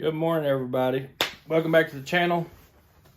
Good morning, everybody. Welcome back to the channel.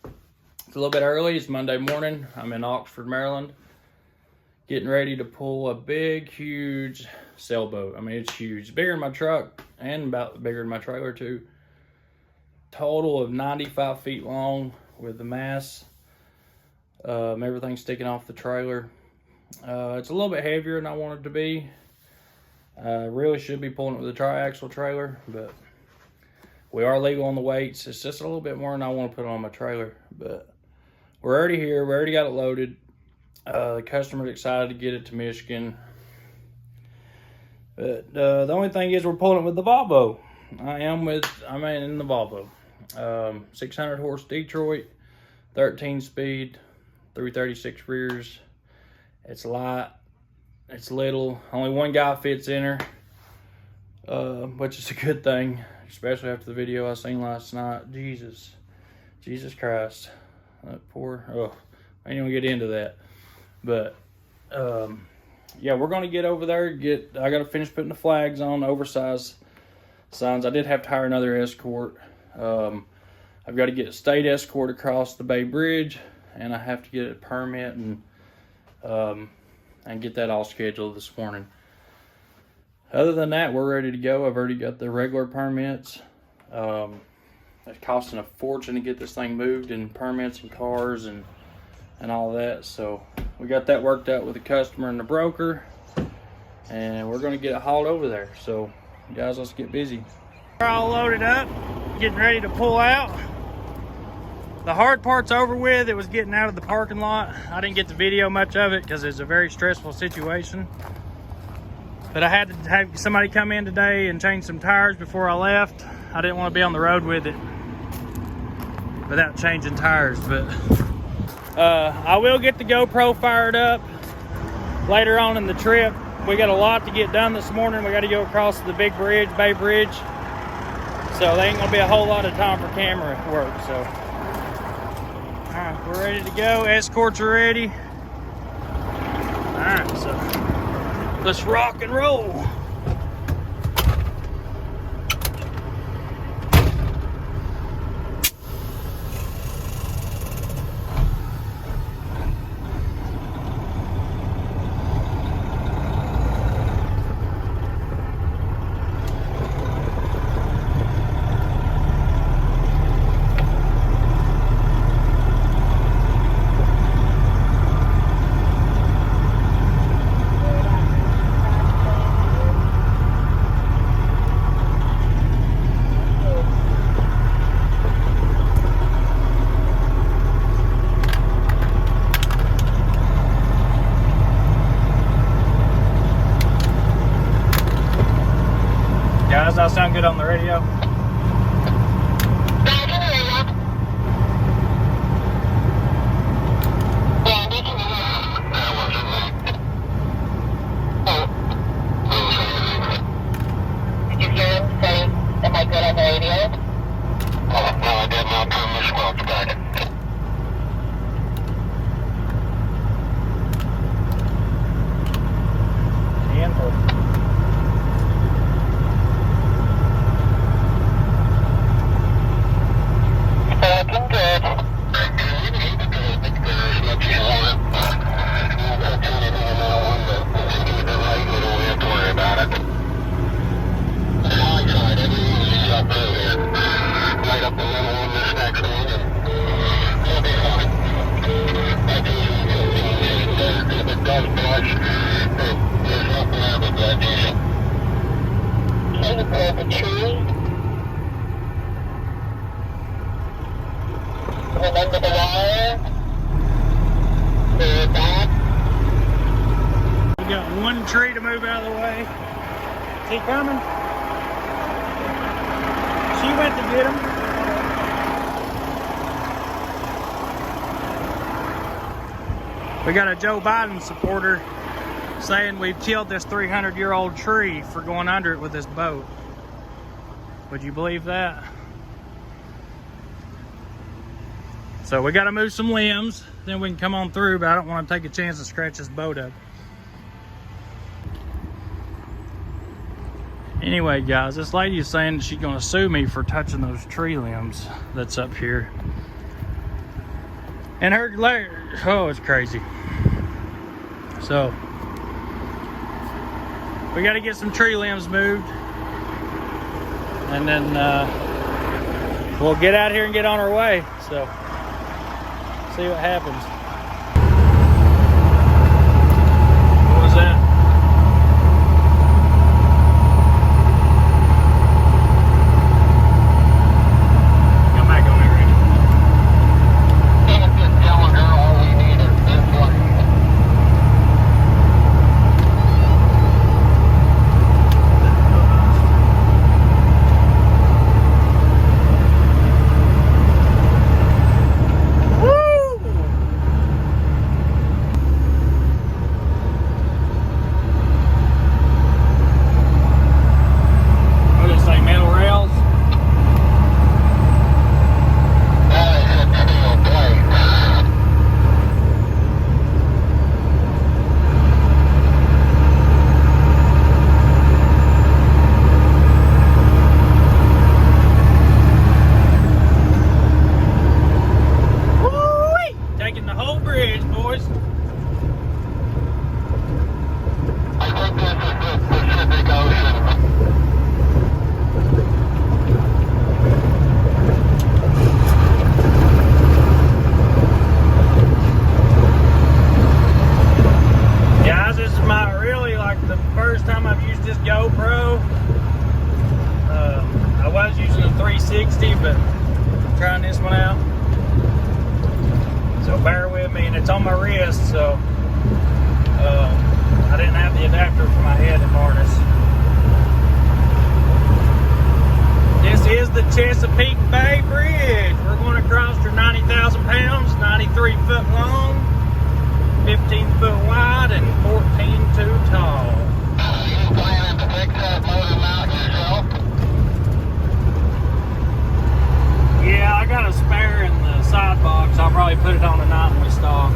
It's a little bit early. It's Monday morning. I'm in Oxford, Maryland, getting ready to pull a big, huge sailboat. I mean, it's huge. Bigger than my truck and about bigger than my trailer, too. Total of 95 feet long with the mast. Everything sticking off the trailer. It's a little bit heavier than I want it to be. Really should be pulling it with a tri-axle trailer, but we are legal on the weights. It's just a little bit more than I want to put on my trailer, but we're already here. We already got it loaded. The customer's excited to get it to Michigan. But the only thing is we're pulling it with the Volvo. I'm in the Volvo. 600 horse Detroit, 13 speed, 336 rears. It's light. It's little. Only one guy fits in her, which is a good thing. Especially after the video I seen last night. Jesus Christ. That poor, I ain't gonna get into that. But, yeah, we're gonna get over there, I gotta finish putting the flags on, oversized signs. I did have to hire another escort. I've got to get a state escort across the Bay Bridge, and I have to get a permit and get that all scheduled this morning. Other than that, we're ready to go. I've already got the regular permits. It's costing a fortune to get this thing moved, and permits and cars and all that. So we got that worked out with the customer and the broker, and we're going to get it hauled over there. So guys, let's get busy. We're all loaded up, getting ready to pull out. The hard part's over with. It was getting out of the parking lot. I didn't get to video much of it because it's a very stressful situation. But I had to have somebody come in today and change some tires before I left. I didn't want to be on the road with it without changing tires. But I will get the GoPro fired up later on in the trip. We got a lot to get done this morning. We got to go across the big bridge, Bay Bridge. So there ain't going to be a whole lot of time for camera work. So, all right, we're ready to go. Escorts are ready. All right, so let's rock and roll. Does that sound good on the radio? Did you hear him say, am I good on the radio? No, I did not turn this well back. Remember the wire. Clear it back. We got one tree to move out of the way. Is he coming? She went to get him. We got a Joe Biden supporter saying we've killed this 300-year-old tree for going under it with this boat. Would you believe that? So we got to move some limbs, then we can come on through, but I don't want to take a chance to scratch this boat up. Anyway, guys, this lady is saying that she's gonna sue me for touching those tree limbs that's up here. And her, oh, it's crazy. So, we gotta get some tree limbs moved. And then we'll get out here and get on our way. So, see what happens. What was that? But I'm trying this one out, so bear with me. And it's on my wrist, so I didn't have the adapter for my head and harness. This is the Chesapeake Bay Bridge. We're going across for 90,000 pounds, 93 foot long, 15 foot wide, and 14 too tall. You planning to fix that motor mount yourself? Yeah, I got a spare in the side box. I'll probably put it on tonight when we stop.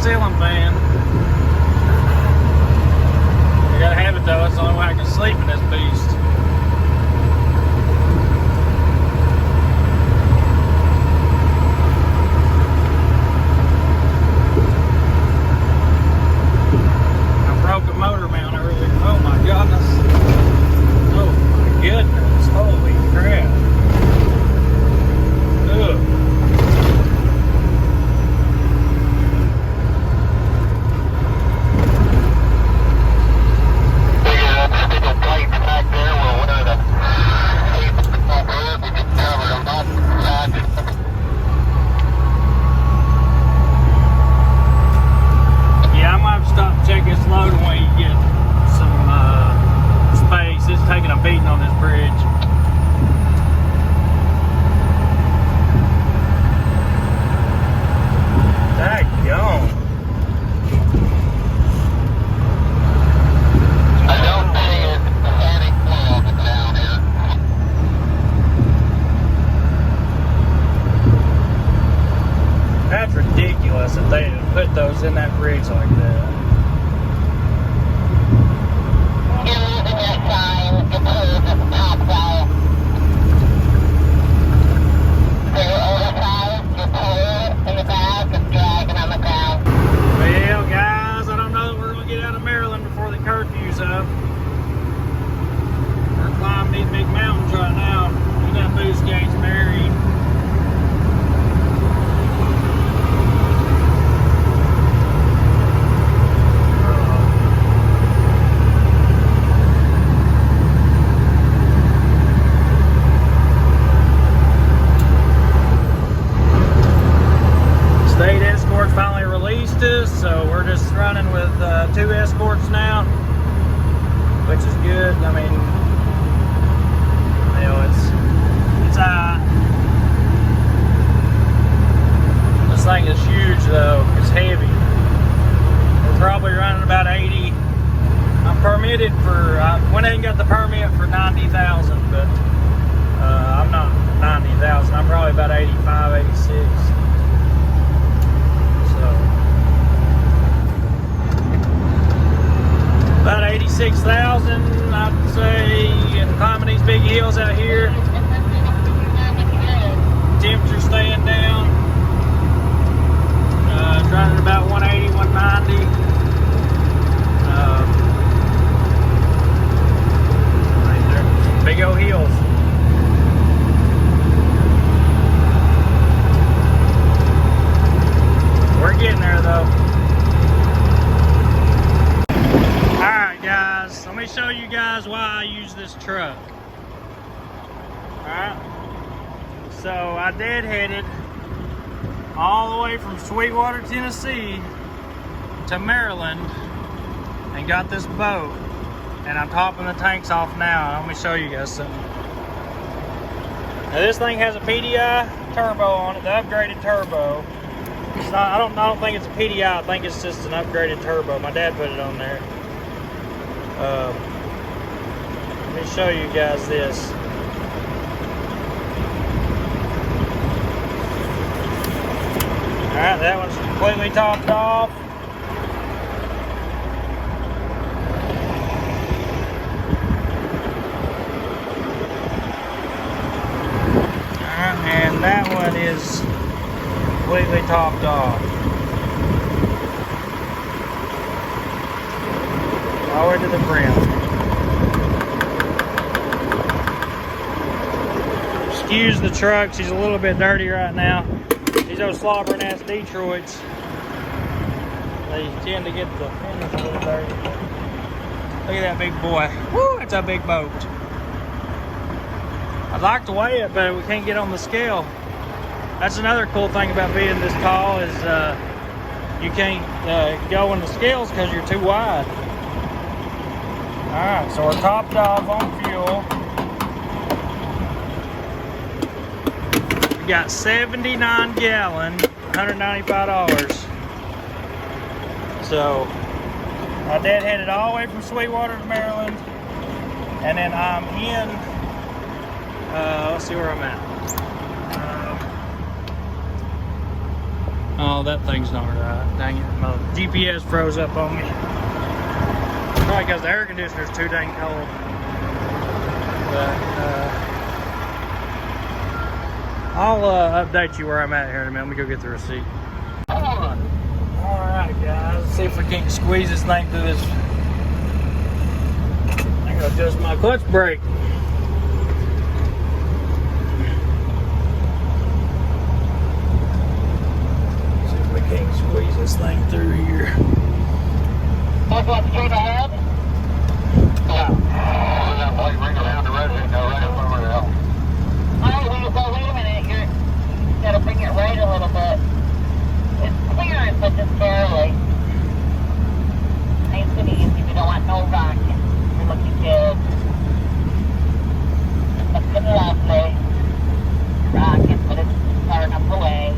Ceiling fan. I gotta have it though, it's the only way I can sleep in this beast. I broke a motor mount earlier. Oh my goodness. Oh my goodness. Holy crap. Ugh. big mountains right now. We got boost gates buried. State escort finally released us, so we're just running with 2 escorts now, which is good. I mean, you know, it's this thing is huge though. It's heavy. We're probably running about 80. I'm permitted for. I went ahead and got the permit for 90,000, but I'm not 90,000. I'm probably about 85, 86. About 86,000, I'd say, and climbing these big hills out here. Temperature staying down. Running about 180, 190. Right there. Big old hills. We're getting there though. Guys, let me show you guys why I use this truck. Alright, so I deadheaded all the way from Sweetwater, Tennessee to Maryland and got this boat, and I'm topping the tanks off now. Let me show you guys something. Now this thing has a PDI turbo on it, the upgraded turbo. It's not, I don't think it's a PDI, I think it's just an upgraded turbo. My dad put it on there. Let me show you guys this. Alright, that one's completely topped off. Alright, and that one is completely topped off. All the way to the brim. Excuse the truck, she's a little bit dirty right now. These old slobbering ass Detroits, they tend to get the fenders a little dirty. Look at that big boy. Woo, that's a big boat. I'd like to weigh it, but we can't get on the scale. That's another cool thing about being this tall is you can't go on the scales because you're too wide. Alright, so we're topped off on fuel. We got 79 gallon, $195. So I deadheaded all the way from Sweetwater to Maryland, and then I'm in, let's see where I'm at. Oh, that thing's not right. Dang it, my GPS froze up on me. Probably because the air conditioner's too dang cold. But I'll update you where I'm at here in a minute. Let me go get the receipt. Alright guys, let's see if we can't squeeze this thing through this. I gotta adjust my clutch brake. See if we can't squeeze this thing through here. What's that straight ahead? Yeah. There's that white ring around the road. Go right up over there. Oh, well, wait a minute. You gotta bring it right a little bit. It's clearance, but just barely. Nice and easy. We don't want no rocking. You're looking good. Looking lovely. Rocking, but it's far enough away.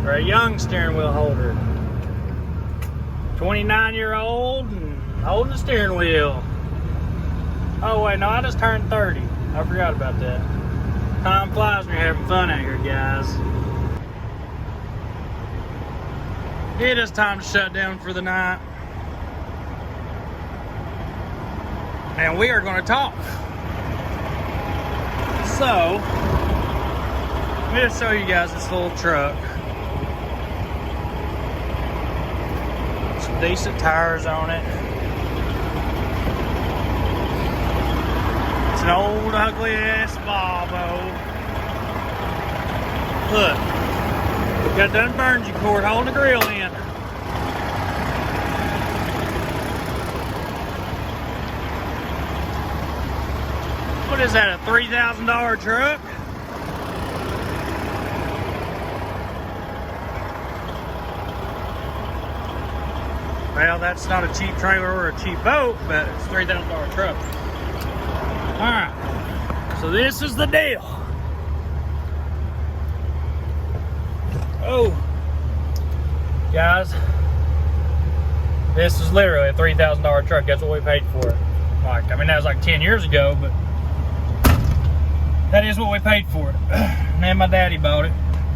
for a young steering wheel holder. 29-year-old and holding the steering wheel. Oh wait, no, I just turned 30. I forgot about that. Time flies when you're having fun out here, guys. It is time to shut down for the night. And we are going to talk. So, let me just show you guys this little truck. Some decent tires on it. It's an old ugly ass Volvo. Look, got done bungee cord holding the grill in. What is that, a $3,000 truck? Well, that's not a cheap trailer or a cheap boat, but it's a $3,000 truck. Alright, so this is the deal. Oh, guys, this is literally a $3,000 truck. That's what we paid for it. Like, I mean, that was like 10 years ago, but that is what we paid for it. And my daddy bought it.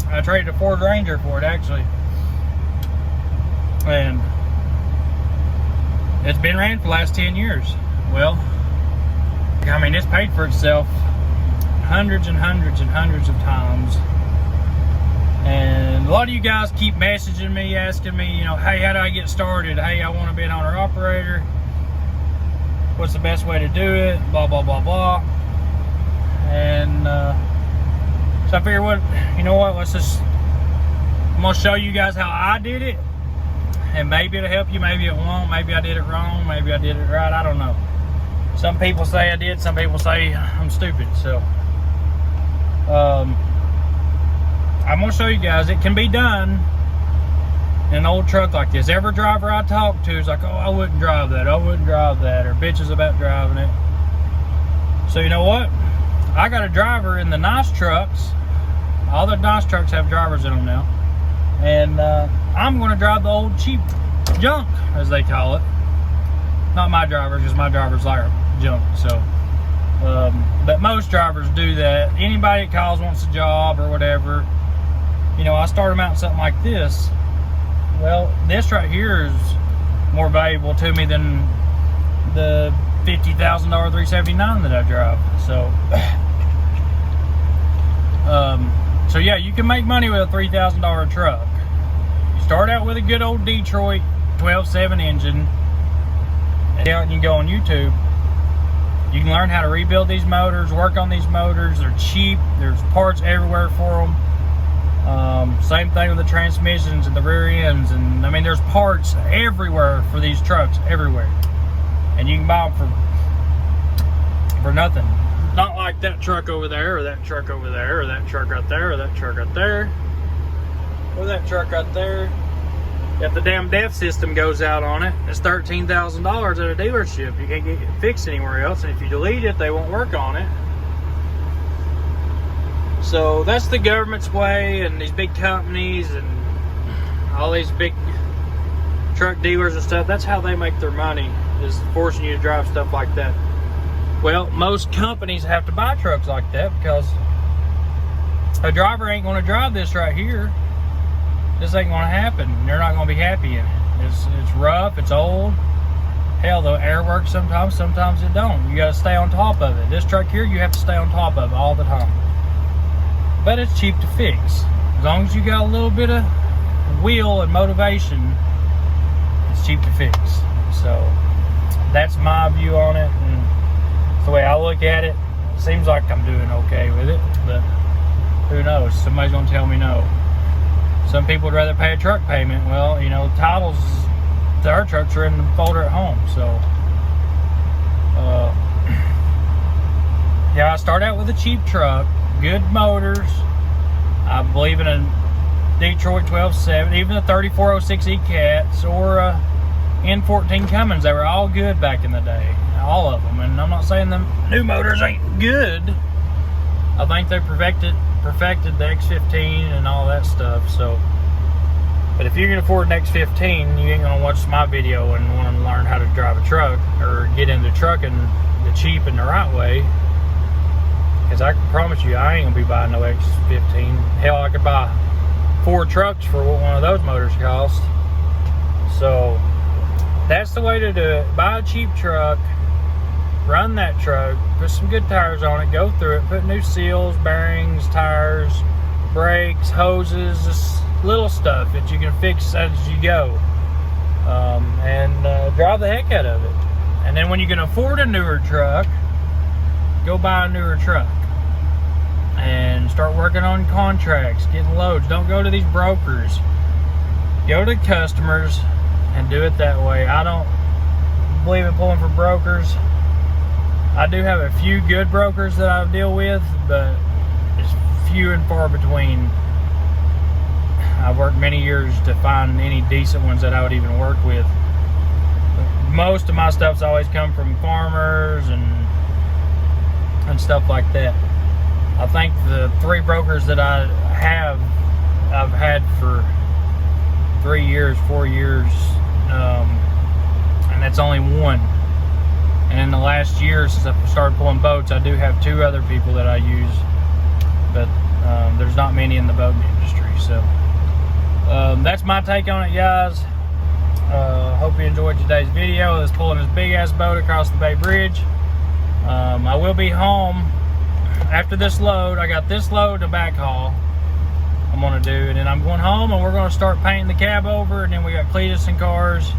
I traded a Ford Ranger for it, actually. And it's been ran for the last 10 years. Well, I mean, it's paid for itself hundreds and hundreds and hundreds of times. And a lot of you guys keep messaging me, asking me, you know, hey, how do I get started? Hey, I want to be an owner-operator. What's the best way to do it? Blah, blah, blah, blah. And so I figured, you know what, I'm going to show you guys how I did it. And maybe it'll help you, maybe it won't. Maybe I did it wrong, maybe I did it right, I don't know. Some people say I did, some people say I'm stupid. So I'm going to show you guys it can be done in an old truck like this. Every driver I talk to is like, oh, I wouldn't drive that, I wouldn't drive that, or bitches about driving it. So you know what? I got a driver in the nice trucks. All the nice trucks have drivers in them now. And I'm going to drive the old cheap junk, as they call it. Not my drivers, because my drivers like junk. So, but most drivers do that. Anybody that calls wants a job or whatever. You know, I start them out in something like this. Well, this right here is more valuable to me than the $50,000 379 that I drive. So yeah, you can make money with a $3,000 truck. You start out with a good old Detroit 12.7 engine, and you can go on YouTube. You can learn how to rebuild these motors, work on these motors. They're cheap. There's parts everywhere for them. Same thing with the transmissions and the rear ends, and I mean, there's parts everywhere for these trucks, everywhere, and you can buy them for nothing. Not like that truck over there, or that truck over there, or that truck right there, or that truck right there, or that truck right there. If the damn DEF system goes out on it, it's $13,000 at a dealership. You can't get it fixed anywhere else, and if you delete it, they won't work on it. So that's the government's way, and these big companies and all these big truck dealers and stuff, that's how they make their money, is forcing you to drive stuff like that. Well, most companies have to buy trucks like that because a driver ain't going to drive this right here. This ain't going to happen. They're not going to be happy in it. It's rough, it's old. Hell, the air works sometimes it don't. You got to stay on top of it. This truck here, you have to stay on top of it all the time. But it's cheap to fix. As long as you got a little bit of will and motivation, it's cheap to fix. So that's my view on it. And the way I look at it, seems like I'm doing okay with it, but who knows? Somebody's gonna tell me no. Some people would rather pay a truck payment. Well, you know, titles to our trucks are in the folder at home. So yeah, I start out with a cheap truck, good motors. I believe in a Detroit 12.7, even the 3406E Cats or N14 Cummins. They were all good back in the day, all of them. And I'm not saying the new motors ain't good. I think they perfected the X15 and all that stuff. So But if you can afford an X15, you ain't gonna watch my video and want to learn how to drive a truck or get into trucking the cheap and the right way. Because I can promise you, I ain't gonna be buying no X15. Hell, I could buy 4 trucks for what one of those motors cost. So that's the way to do it. Buy a cheap truck, run that truck, put some good tires on it, go through it, put new seals, bearings, tires, brakes, hoses, just little stuff that you can fix as you go, and drive the heck out of it. And then when you can afford a newer truck, go buy a newer truck and start working on contracts, getting loads. Don't go to these brokers. Go to customers and do it that way. I don't believe in pulling for brokers. I do have a few good brokers that I deal with, but it's few and far between. I've worked many years to find any decent ones that I would even work with. Most of my stuff's always come from farmers and stuff like that. I think the 3 brokers that I've had for 3 years, 4 years, and that's only one. And in the last year, since I started pulling boats, I do have 2 other people that I use, but there's not many in the boat industry. So that's my take on it, guys. Hope you enjoyed today's video. It's pulling this big ass boat across the Bay Bridge. I will be home after this load. I got this load to backhaul I'm gonna do, and then I'm going home and we're gonna start painting the cab over, and then we got Cletus and cars,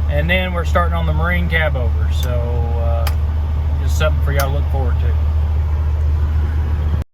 and then we're starting on the marine cab over. So just something for y'all to look forward to.